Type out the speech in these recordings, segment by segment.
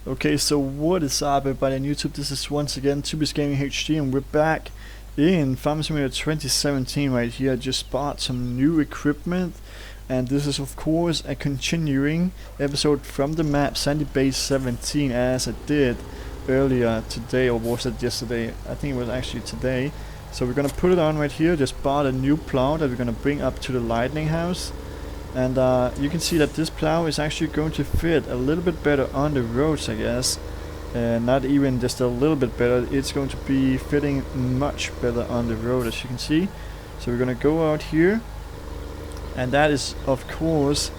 Okay, so what is up everybody on YouTube? This is once again Tubis Gaming HD and we're back in Farming Simulator 2017 right here. I just bought some new equipment and this is of course a continuing episode from the map Sandy Base 17 as I did earlier today, or was it yesterday? I think it was actually today. So we're gonna put it on right here. Just bought a new plow that we're gonna bring up to the lightning house. And you can see that this plow is actually going to fit a little bit better on the roads, I guess. Not even just a little bit better, it's going to be fitting much better on the road, as you can see. So we're gonna go out here, and that is of course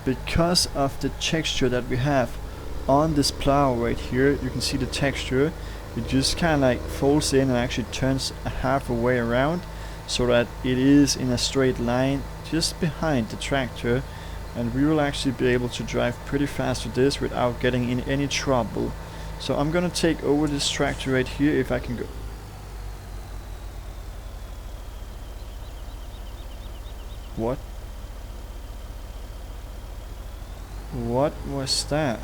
because of the texture that we have on this plow right here. You can see the texture. It just kind of like folds in and actually turns half a way around so that it is in a straight line just behind the tractor, and we will actually be able to drive pretty fast with this without getting in any trouble. So I'm gonna take over this tractor right here if I can go. What was that?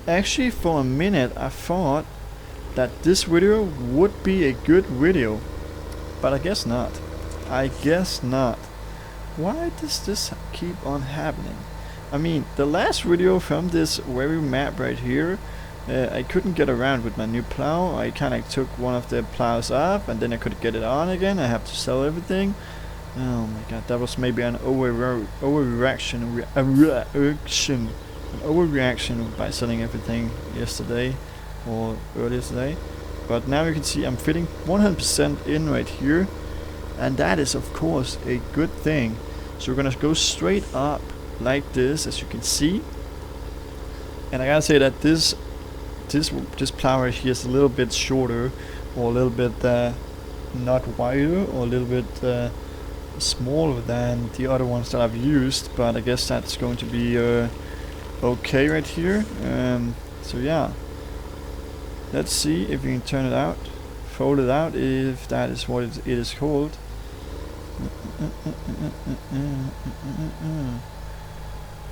Actually for a minute I thought that this video would be a good video, but I guess not. Why does this keep on happening? I mean, the last video from this very map right here, I couldn't get around with my new plow. I kinda took one of the plows up and then I could get it on again. I have to sell everything. Oh my god, that was maybe an overreaction by selling everything yesterday or earlier today. But now you can see I'm fitting 100% in right here, and that is of course a good thing. So we're gonna go straight up like this, as you can see. And I gotta say that this plow right here is a little bit shorter, or a little bit not wider, or a little bit smaller than the other ones that I've used, but I guess that's going to be okay right here. So yeah, let's see if we can turn it out, fold it out, if that is what it is called.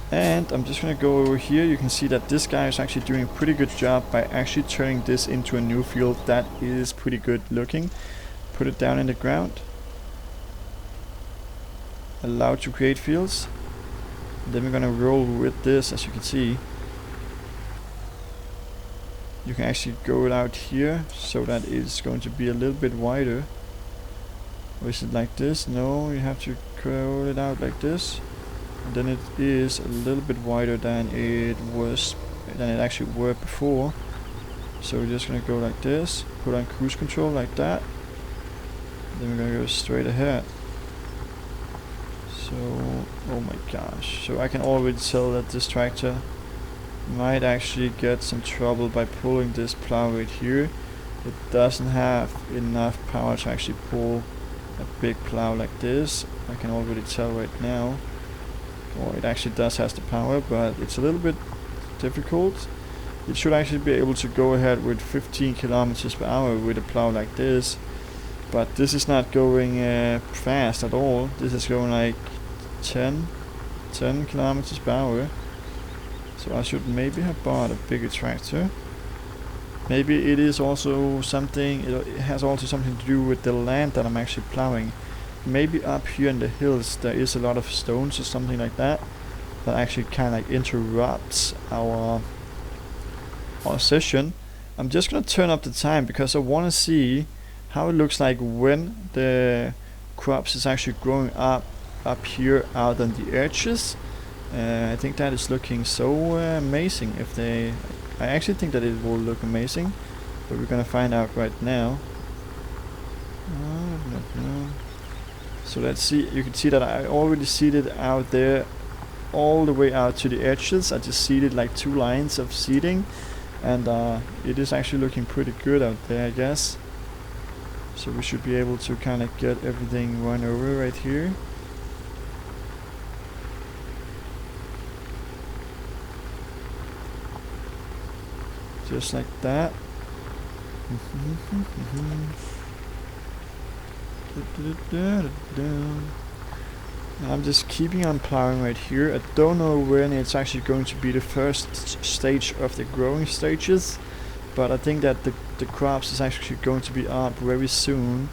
And I'm just gonna go over here. You can see that this guy is actually doing a pretty good job by actually turning this into a new field. That is pretty good looking. Put it down in the ground. Allowed to create fields. Then we're gonna roll with this, as you can see. You can actually go it out here so that it's going to be a little bit wider. Or is it like this? No, you have to curl it out like this. And then it is a little bit wider than it actually were before. So we're just gonna go like this, put on cruise control like that. Then we're gonna go straight ahead. So, oh my gosh. So I can already tell that this tractor might actually get some trouble by pulling this plow right here. It doesn't have enough power to actually pull a big plow like this. I can already tell right now. Or it actually does has the power, but it's a little bit difficult. It should actually be able to go ahead with 15 kilometers per hour with a plow like this, but this is not going fast at all. This is going like 10 kilometers per hour. So I should maybe have bought a bigger tractor. Maybe it is also something, it has also something to do with the land that I'm actually plowing. Maybe up here in the hills there is a lot of stones or something like that that actually kind of like interrupts our session. I'm just gonna turn up the time because I want to see how it looks like when the crops is actually growing up here out on the edges. I think that is looking so amazing. I actually think that it will look amazing, but we're gonna find out right now. So let's see. You can see that I already seeded out there all the way out to the edges. I just seeded like 2 lines of seeding, and it is actually looking pretty good out there, I guess. So we should be able to kind of get everything run over right here. Just like that. I'm just keeping on plowing right here. I don't know when it's actually going to be the first stage of the growing stages, but I think that the crops is actually going to be up very soon.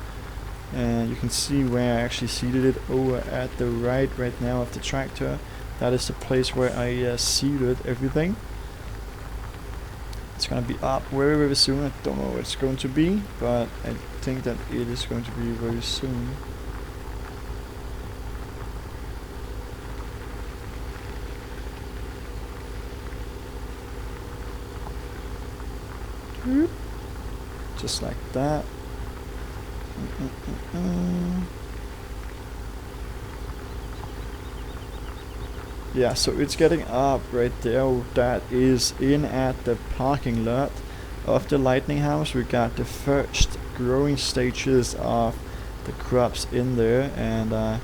And you can see where I actually seeded it over at the right now of the tractor. That is the place where I seeded everything. It's gonna be up very soon. I don't know what it's going to be, but I think that it is going to be very soon. Just like that. Yeah, so it's getting up right there. That is in at the parking lot of the lightning house. We got the first growing stages of the crops in there, and I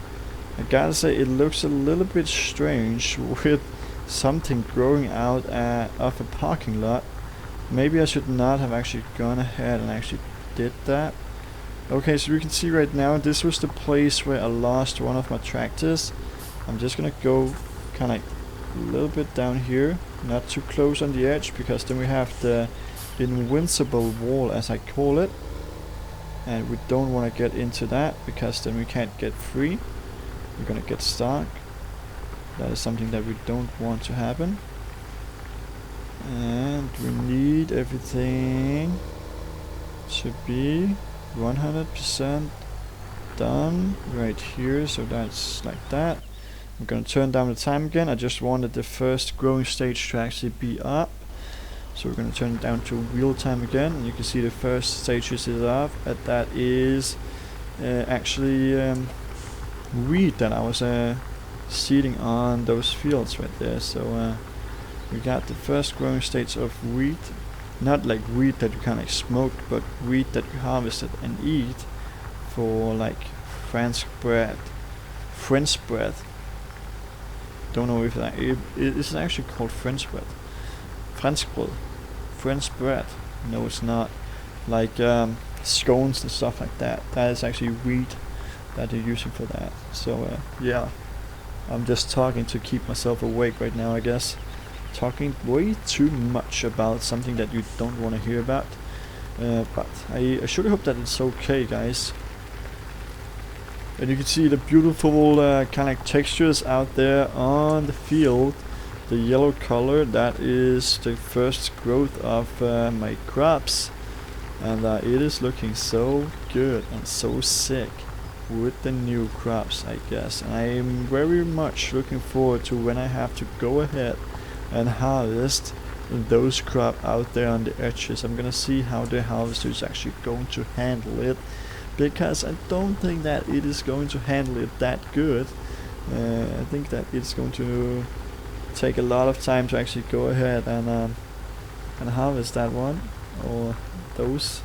gotta say it looks a little bit strange with something growing out of a parking lot. Maybe I should not have actually gone ahead and actually did that. Okay, so we can see right now this was the place where I lost one of my tractors. I'm just gonna go kind of a little bit down here, not too close on the edge, because then we have the invincible wall, as I call it, and we don't want to get into that because then we can't get free. We're gonna get stuck. That is something that we don't want to happen. And we need everything to be 100% done right here, so that's like that. I'm gonna turn down the time again. I just wanted the first growing stage to actually be up, so we're gonna turn it down to real time again, and you can see the first stages is up, and that is actually wheat that I was seeding on those fields right there. So we got the first growing stage of wheat, not like wheat that you kind of smoked, but wheat that you harvested and eat for like French bread. Don't know if that it is actually called French bread. French bread. No, it's not. Like scones and stuff like that. That is actually wheat that they're using for that. So yeah, I'm just talking to keep myself awake right now, I guess. Talking way too much about something that you don't want to hear about. But I should hope that it's okay, guys. And you can see the beautiful kind of textures out there on the field. The yellow color, that is the first growth of my crops. And it is looking so good and so sick with the new crops, I guess. And I am very much looking forward to when I have to go ahead and harvest those crop out there on the edges. I'm gonna see how the harvester is actually going to handle it, because I don't think that it is going to handle it that good. I think that it's going to take a lot of time to actually go ahead and harvest that one, or those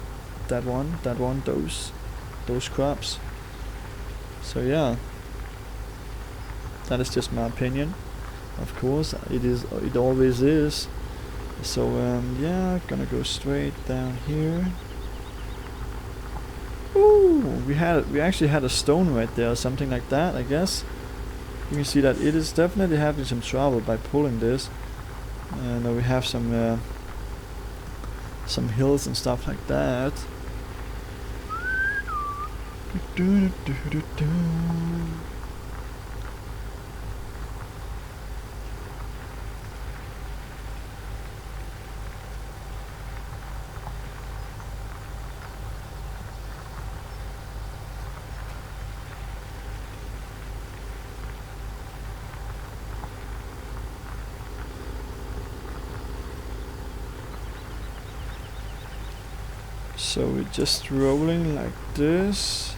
crops. So yeah, that is just my opinion. Of course, it always is. So yeah, gonna go straight down here. Ooh, we actually had a stone right there, or something like that, I guess. You can see that it is definitely having some trouble by pulling this. And we have some hills and stuff like that. So we're just rolling like this,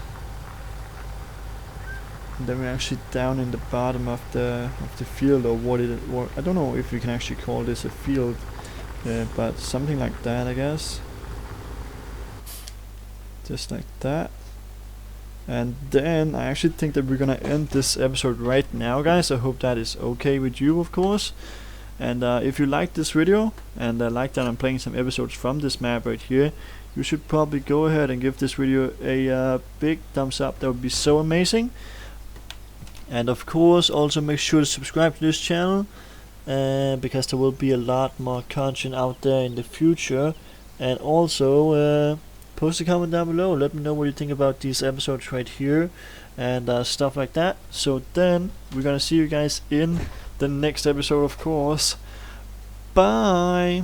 and then we're actually down in the bottom of the field, or what I don't know if we can actually call this a field, but something like that, I guess. Just like that. And then I actually think that we're gonna end this episode right now, guys. I hope that is okay with you, of course. And if you liked this video and like that I'm playing some episodes from this map right here, you should probably go ahead and give this video a big thumbs up. That would be so amazing. And of course, also make sure to subscribe to this channel, because there will be a lot more content out there in the future. And also post a comment down below, let me know what you think about these episodes right here and stuff like that. So then we're gonna see you guys in the next episode, of course. Bye.